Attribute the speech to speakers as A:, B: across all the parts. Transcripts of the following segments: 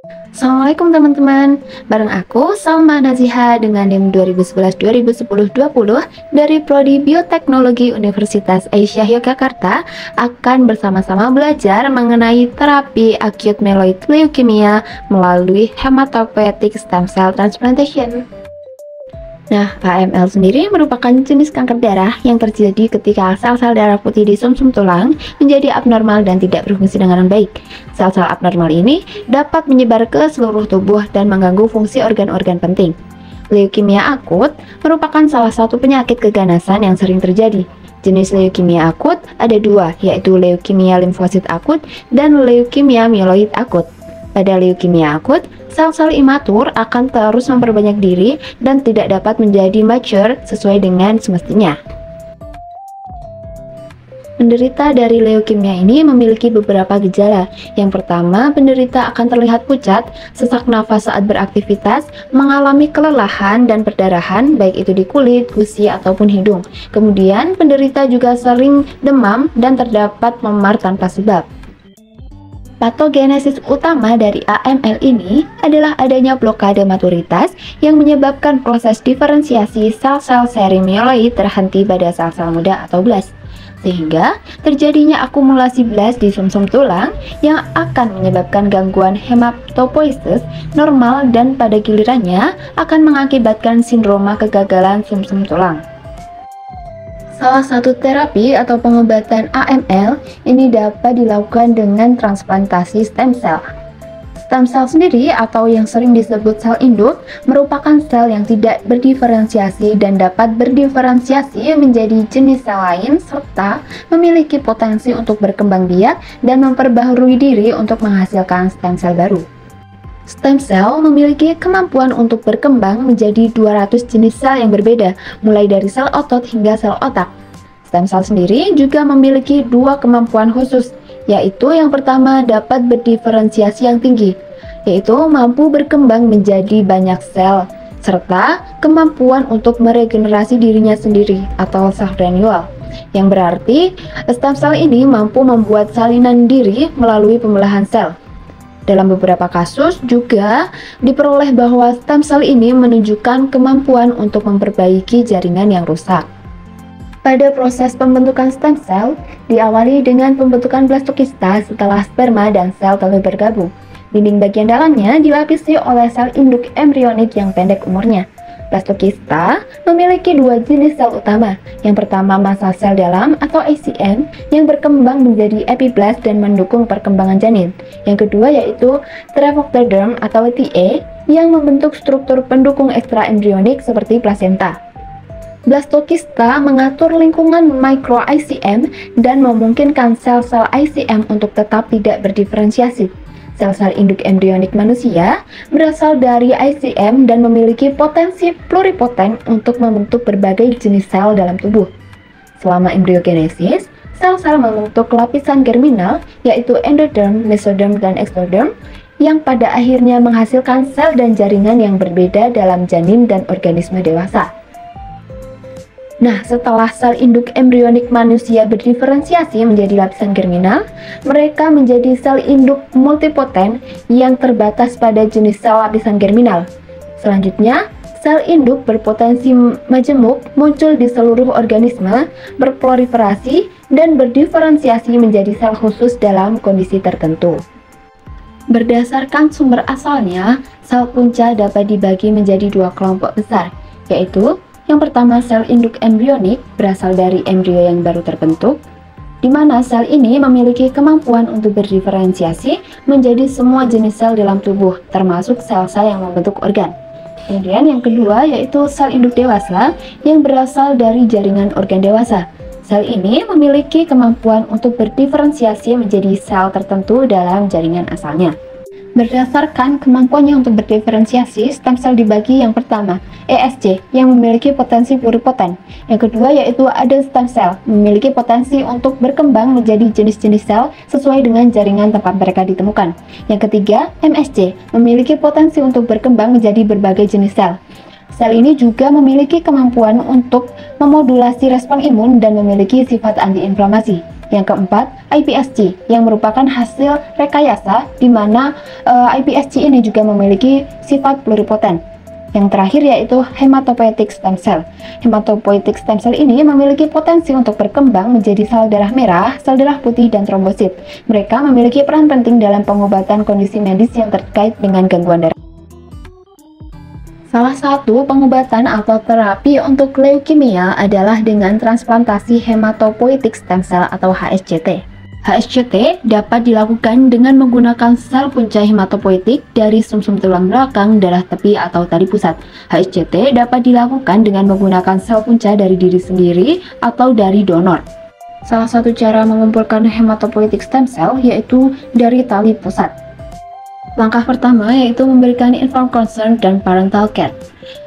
A: Assalamualaikum teman-teman, bareng aku Salma Naziha dengan NIM 2011-2010-20 dari Prodi Bioteknologi Universitas Aisyah Yogyakarta akan bersama-sama belajar mengenai terapi acute myeloid leukemia melalui hematopoietic stem cell transplantation. Nah, AML sendiri merupakan jenis kanker darah yang terjadi ketika sel-sel darah putih di sumsum tulang menjadi abnormal dan tidak berfungsi dengan baik. Sel-sel abnormal ini dapat menyebar ke seluruh tubuh dan mengganggu fungsi organ-organ penting. Leukemia akut merupakan salah satu penyakit keganasan yang sering terjadi. Jenis leukemia akut ada dua, yaitu leukemia limfosit akut dan leukemia myeloid akut. Pada leukemia akut, sel-sel imatur akan terus memperbanyak diri dan tidak dapat menjadi mature sesuai dengan semestinya. Penderita dari leukemia ini memiliki beberapa gejala. Yang pertama, penderita akan terlihat pucat, sesak nafas saat beraktivitas, mengalami kelelahan dan perdarahan, baik itu di kulit, gusi, ataupun hidung. Kemudian, penderita juga sering demam dan terdapat memar tanpa sebab. Patogenesis utama dari AML ini adalah adanya blokade maturitas yang menyebabkan proses diferensiasi sel-sel seri myeloid terhenti pada sel-sel muda atau blast, sehingga terjadinya akumulasi blast di sumsum tulang yang akan menyebabkan gangguan hematopoiesis normal dan pada gilirannya akan mengakibatkan sindroma kegagalan sumsum tulang. Salah satu terapi atau pengobatan AML ini dapat dilakukan dengan transplantasi stem cell. Stem cell sendiri atau yang sering disebut sel induk merupakan sel yang tidak berdiferensiasi dan dapat berdiferensiasi menjadi jenis sel lain serta memiliki potensi untuk berkembang biak dan memperbaharui diri untuk menghasilkan stem cell baru. Stem cell memiliki kemampuan untuk berkembang menjadi 200 jenis sel yang berbeda, mulai dari sel otot hingga sel otak. Stem cell sendiri juga memiliki dua kemampuan khusus, yaitu yang pertama dapat berdiferensiasi yang tinggi, yaitu mampu berkembang menjadi banyak sel, serta kemampuan untuk meregenerasi dirinya sendiri atau self renewal. Yang berarti, stem cell ini mampu membuat salinan diri melalui pembelahan sel. Dalam beberapa kasus juga diperoleh bahwa stem cell ini menunjukkan kemampuan untuk memperbaiki jaringan yang rusak. Pada proses pembentukan stem cell, diawali dengan pembentukan blastokista setelah sperma dan sel telur bergabung. Dinding bagian dalamnya dilapisi oleh sel induk embrionik yang pendek umurnya. Blastokista memiliki dua jenis sel utama. Yang pertama massa sel dalam atau ACM yang berkembang menjadi epiblast dan mendukung perkembangan janin. Yang kedua yaitu Traphoctoderm atau TA yang membentuk struktur pendukung ekstraembrionik seperti plasenta. Blastokista mengatur lingkungan micro ICM dan memungkinkan sel-sel ICM untuk tetap tidak berdiferensiasi. Sel-sel induk embrionik manusia berasal dari ICM dan memiliki potensi pluripoten untuk membentuk berbagai jenis sel dalam tubuh. Selama embriogenesis, sel-sel membentuk lapisan germinal yaitu endoderm, mesoderm, dan ektoderm yang pada akhirnya menghasilkan sel dan jaringan yang berbeda dalam janin dan organisme dewasa. Nah, setelah sel induk embrionik manusia berdiferensiasi menjadi lapisan germinal, mereka menjadi sel induk multipoten yang terbatas pada jenis sel lapisan germinal. Selanjutnya, sel induk berpotensi majemuk muncul di seluruh organisme, berproliferasi, dan berdiferensiasi menjadi sel khusus dalam kondisi tertentu. Berdasarkan sumber asalnya, sel punca dapat dibagi menjadi dua kelompok besar, yaitu yang pertama, sel induk embrionik berasal dari embrio yang baru terbentuk, di mana sel ini memiliki kemampuan untuk berdiferensiasi menjadi semua jenis sel dalam tubuh, termasuk sel-sel yang membentuk organ. Kemudian yang kedua yaitu sel induk dewasa yang berasal dari jaringan organ dewasa. Sel ini memiliki kemampuan untuk berdiferensiasi menjadi sel tertentu dalam jaringan asalnya. Berdasarkan kemampuannya untuk berdiferensiasi, stem cell dibagi yang pertama, ESC, yang memiliki potensi pluripoten. Yang kedua yaitu ada stem cell, memiliki potensi untuk berkembang menjadi jenis-jenis sel sesuai dengan jaringan tempat mereka ditemukan. Yang ketiga, MSC, memiliki potensi untuk berkembang menjadi berbagai jenis sel. Sel ini juga memiliki kemampuan untuk memodulasi respon imun dan memiliki sifat antiinflamasi. Yang keempat, iPSC yang merupakan hasil rekayasa di mana iPSC ini juga memiliki sifat pluripoten. Yang terakhir yaitu hematopoietic stem cell. Hematopoietic stem cell ini memiliki potensi untuk berkembang menjadi sel darah merah, sel darah putih, dan trombosit. Mereka memiliki peran penting dalam pengobatan kondisi medis yang terkait dengan gangguan darah. Salah satu pengobatan atau terapi untuk leukemia adalah dengan transplantasi hematopoietic stem cell atau HSCT. HSCT dapat dilakukan dengan menggunakan sel punca hematopoietik dari sumsum tulang belakang, darah tepi, atau tali pusat. HSCT dapat dilakukan dengan menggunakan sel punca dari diri sendiri atau dari donor. Salah satu cara mengumpulkan hematopoietic stem cell yaitu dari tali pusat. Langkah pertama yaitu memberikan informed consent dan parental care.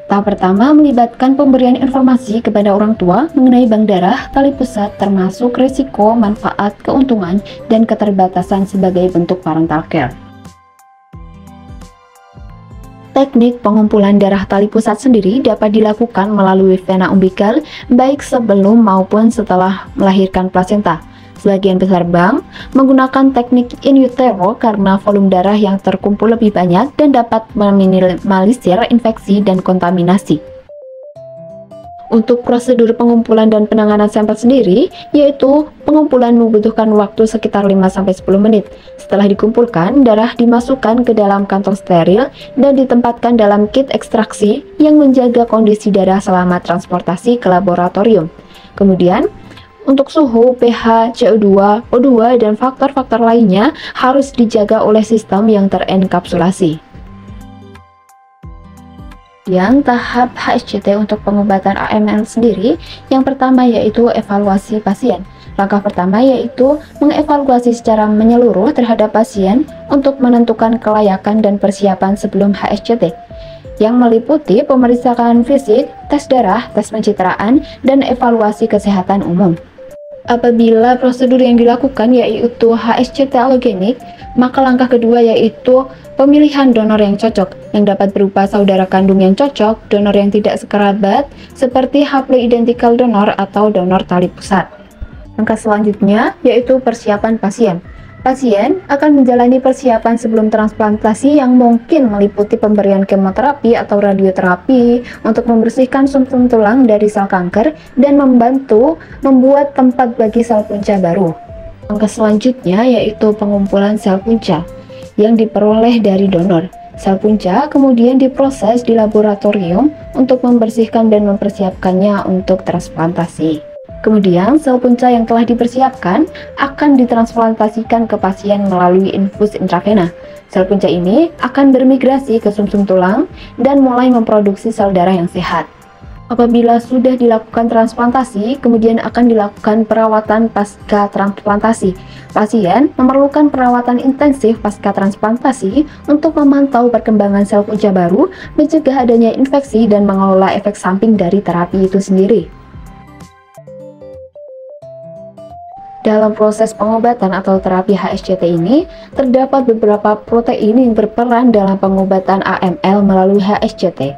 A: Tahap pertama melibatkan pemberian informasi kepada orang tua mengenai bank darah, tali pusat, termasuk risiko, manfaat, keuntungan, dan keterbatasan sebagai bentuk parental care. Teknik pengumpulan darah tali pusat sendiri dapat dilakukan melalui vena umbikal baik sebelum maupun setelah melahirkan plasenta. Sebagian besar bank menggunakan teknik in utero karena volume darah yang terkumpul lebih banyak dan dapat meminimalisir infeksi dan kontaminasi. Untuk prosedur pengumpulan dan penanganan sampel sendiri, yaitu pengumpulan membutuhkan waktu sekitar 5-10 menit. Setelah dikumpulkan, darah dimasukkan ke dalam kantong steril dan ditempatkan dalam kit ekstraksi yang menjaga kondisi darah selama transportasi ke laboratorium. Kemudian, untuk suhu, pH, CO2, O2, dan faktor-faktor lainnya harus dijaga oleh sistem yang terenkapsulasi. Yang tahap HSCT untuk pengobatan AML sendiri, yang pertama yaitu evaluasi pasien. Langkah pertama yaitu mengevaluasi secara menyeluruh terhadap pasien untuk menentukan kelayakan dan persiapan sebelum HSCT, yang meliputi pemeriksaan fisik, tes darah, tes pencitraan, dan evaluasi kesehatan umum. Apabila prosedur yang dilakukan yaitu HSCT allogenik, maka langkah kedua yaitu pemilihan donor yang cocok, yang dapat berupa saudara kandung yang cocok, donor yang tidak sekerabat, seperti haploidentical donor atau donor tali pusat. Langkah selanjutnya yaitu persiapan pasien. Pasien akan menjalani persiapan sebelum transplantasi yang mungkin meliputi pemberian kemoterapi atau radioterapi untuk membersihkan sumsum tulang dari sel kanker dan membantu membuat tempat bagi sel punca baru. Langkah selanjutnya yaitu pengumpulan sel punca yang diperoleh dari donor. Sel punca kemudian diproses di laboratorium untuk membersihkan dan mempersiapkannya untuk transplantasi. Kemudian, sel punca yang telah dipersiapkan akan ditransplantasikan ke pasien melalui infus intravena. Sel punca ini akan bermigrasi ke sumsum tulang dan mulai memproduksi sel darah yang sehat. Apabila sudah dilakukan transplantasi, kemudian akan dilakukan perawatan pasca transplantasi. Pasien memerlukan perawatan intensif pasca transplantasi untuk memantau perkembangan sel punca baru, mencegah adanya infeksi, dan mengelola efek samping dari terapi itu sendiri. Dalam proses pengobatan atau terapi HSCT ini, terdapat beberapa protein yang berperan dalam pengobatan AML melalui HSCT.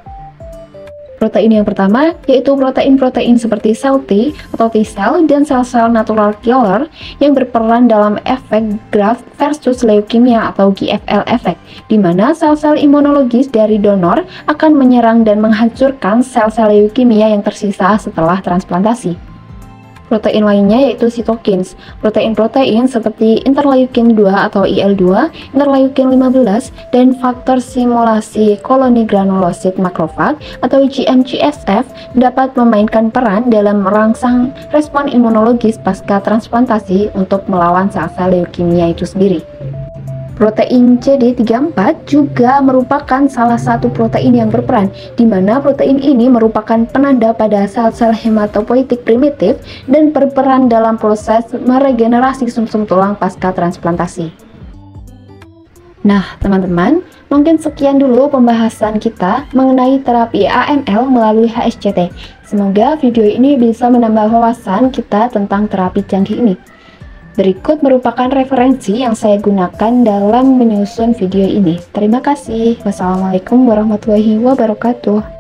A: Protein yang pertama yaitu protein-protein seperti sel T atau T-cell dan sel-sel natural killer yang berperan dalam efek graft versus leukemia atau GFL effect, di mana sel-sel imunologis dari donor akan menyerang dan menghancurkan sel-sel leukemia yang tersisa setelah transplantasi. Protein lainnya yaitu cytokines. Protein-protein seperti interleukin 2 atau IL-2, interleukin 15, dan faktor simulasi koloni granulosit makrofag atau GM-CSF dapat memainkan peran dalam merangsang respon imunologis pasca transplantasi untuk melawan sel-sel leukemia itu sendiri. Protein CD34 juga merupakan salah satu protein yang berperan, di mana protein ini merupakan penanda pada sel-sel hematopoietik primitif dan berperan dalam proses meregenerasi sumsum tulang pasca transplantasi. Nah, teman-teman, mungkin sekian dulu pembahasan kita mengenai terapi AML melalui HSCT. Semoga video ini bisa menambah wawasan kita tentang terapi canggih ini. Berikut merupakan referensi yang saya gunakan dalam menyusun video ini. Terima kasih. Wassalamualaikum warahmatullahi wabarakatuh.